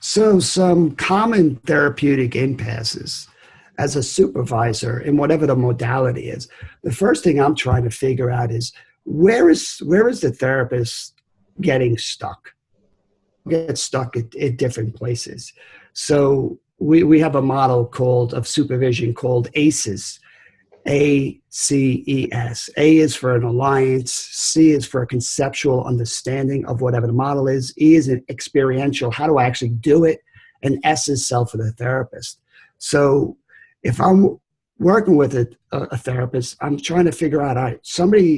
So some common therapeutic impasses as a supervisor in whatever the modality is. The first thing I'm trying to figure out is where is the therapist getting stuck? Get stuck at different places. So we have a model called of supervision called ACEs. ACES. A is for an alliance. C is for a conceptual understanding of whatever the model is. E is an experiential. How do I actually do it? And S is self for the therapist. So if I'm working with a therapist, I'm trying to figure out, all right,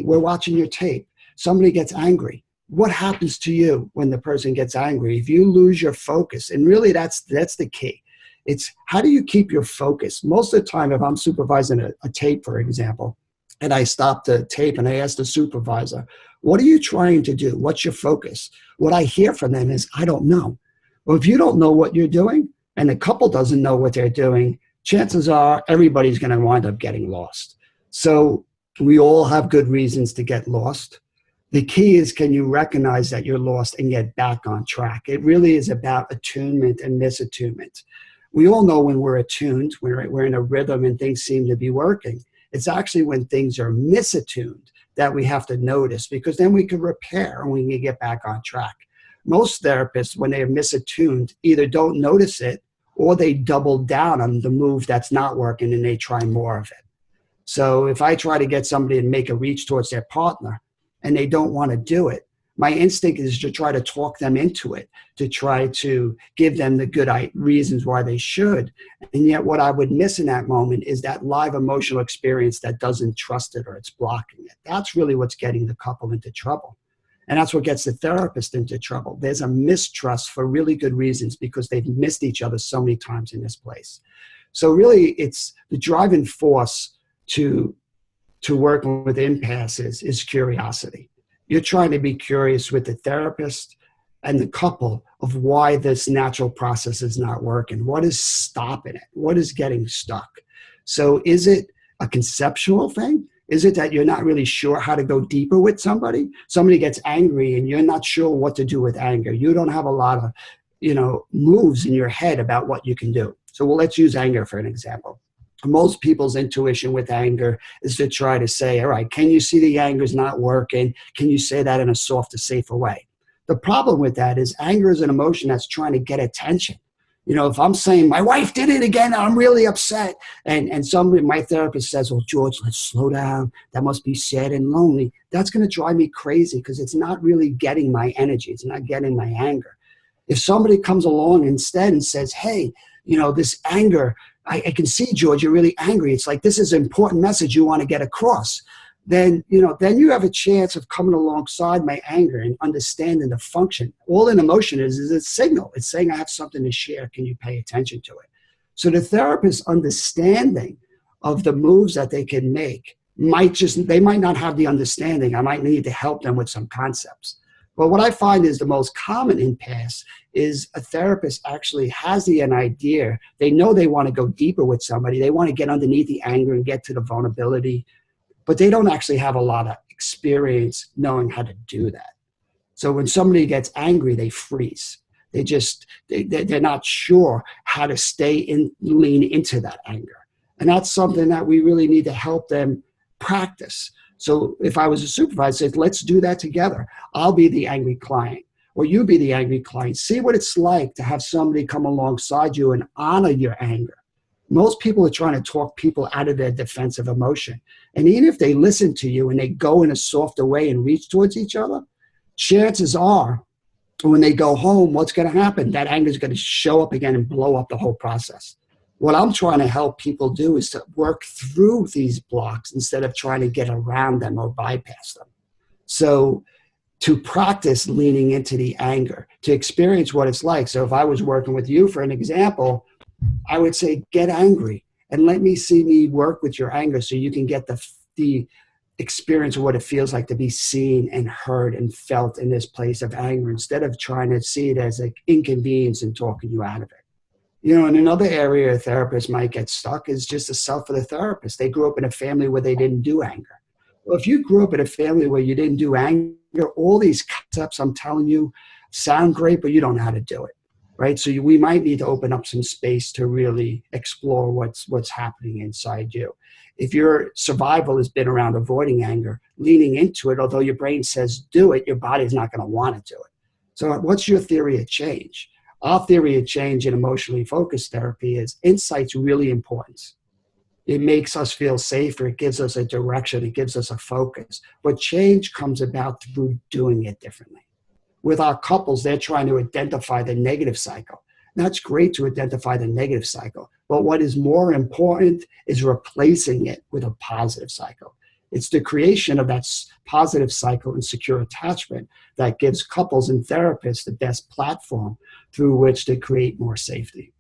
we're watching your tape. Somebody gets angry. What happens to you when the person gets angry? If you lose your focus, and really that's the key. It's how do you keep your focus? Most of the time, if I'm supervising a tape, for example, and I stop the tape and I ask the supervisor, what are you trying to do? What's your focus? What I hear from them is, I don't know. Well, if you don't know what you're doing and the couple doesn't know what they're doing, chances are everybody's going to wind up getting lost. So we all have good reasons to get lost. The key is, can you recognize that you're lost and get back on track? It really is about attunement and misattunement. We all know when we're attuned, we're in a rhythm and things seem to be working. It's actually when things are misattuned that we have to notice, because then we can repair and we can get back on track. Most therapists, when they are misattuned, either don't notice it or they double down on the move that's not working and they try more of it. So if I try to get somebody to make a reach towards their partner and they don't want to do it, my instinct is to try to talk them into it, to try to give them the good reasons why they should. And yet what I would miss in that moment is that live emotional experience that doesn't trust it or it's blocking it. That's really what's getting the couple into trouble. And that's what gets the therapist into trouble. There's a mistrust for really good reasons because they've missed each other so many times in this place. So really it's the driving force to working with impasses is curiosity. You're trying to be curious with the therapist and the couple of why this natural process is not working. What is stopping it? What is getting stuck? So is it a conceptual thing? Is it that you're not really sure how to go deeper with somebody? Somebody gets angry and you're not sure what to do with anger. You don't have a lot of, moves in your head about what you can do. So let's use anger for an example. Most people's intuition with anger is to try to say, all right, can you see the anger is not working? Can you say that in a softer, safer way? The problem with that is anger is an emotion that's trying to get attention. If I'm saying, my wife did it again, I'm really upset. And my therapist says, well, George, let's slow down. That must be sad and lonely. That's going to drive me crazy because it's not really getting my energy. It's not getting my anger. If somebody comes along instead and says, hey, this anger, I can see, George, you're really angry. It's like, this is an important message you want to get across. Then you have a chance of coming alongside my anger and understanding the function. All an emotion is a signal. It's saying, I have something to share. Can you pay attention to it? So the therapist's understanding of the moves that they can make they might not have the understanding. I might need to help them with some concepts. But what I find is the most common impasse is a therapist actually has an idea. They know they want to go deeper with somebody. They want to get underneath the anger and get to the vulnerability, but they don't actually have a lot of experience knowing how to do that. So when somebody gets angry, they freeze. They're not sure how to lean into that anger. And that's something that we really need to help them practice. So if I was a supervisor, I'd say, let's do that together. I'll be the angry client or you be the angry client. See what it's like to have somebody come alongside you and honor your anger. Most people are trying to talk people out of their defensive emotion. And even if they listen to you and they go in a softer way and reach towards each other, chances are when they go home, what's going to happen? That anger is going to show up again and blow up the whole process. What I'm trying to help people do is to work through these blocks instead of trying to get around them or bypass them. So to practice leaning into the anger, to experience what it's like. So if I was working with you, for an example, I would say, get angry and let me see me work with your anger so you can get the experience of what it feels like to be seen and heard and felt in this place of anger instead of trying to see it as an inconvenience and talking you out of it. And another area a therapist might get stuck is just the self of the therapist. They grew up in a family where they didn't do anger. Well, if you grew up in a family where you didn't do anger, all these concepts I'm telling you sound great, but you don't know how to do it. right? So we might need to open up some space to really explore what's happening inside you. If your survival has been around avoiding anger, leaning into it, although your brain says do it, your body's not going to want to do it. So what's your theory of change? Our theory of change in emotionally focused therapy is insight's really important. It makes us feel safer. It gives us a direction. It gives us a focus. But change comes about through doing it differently. With our couples, they're trying to identify the negative cycle. That's great to identify the negative cycle. But what is more important is replacing it with a positive cycle. It's the creation of that positive cycle and secure attachment that gives couples and therapists the best platform through which to create more safety.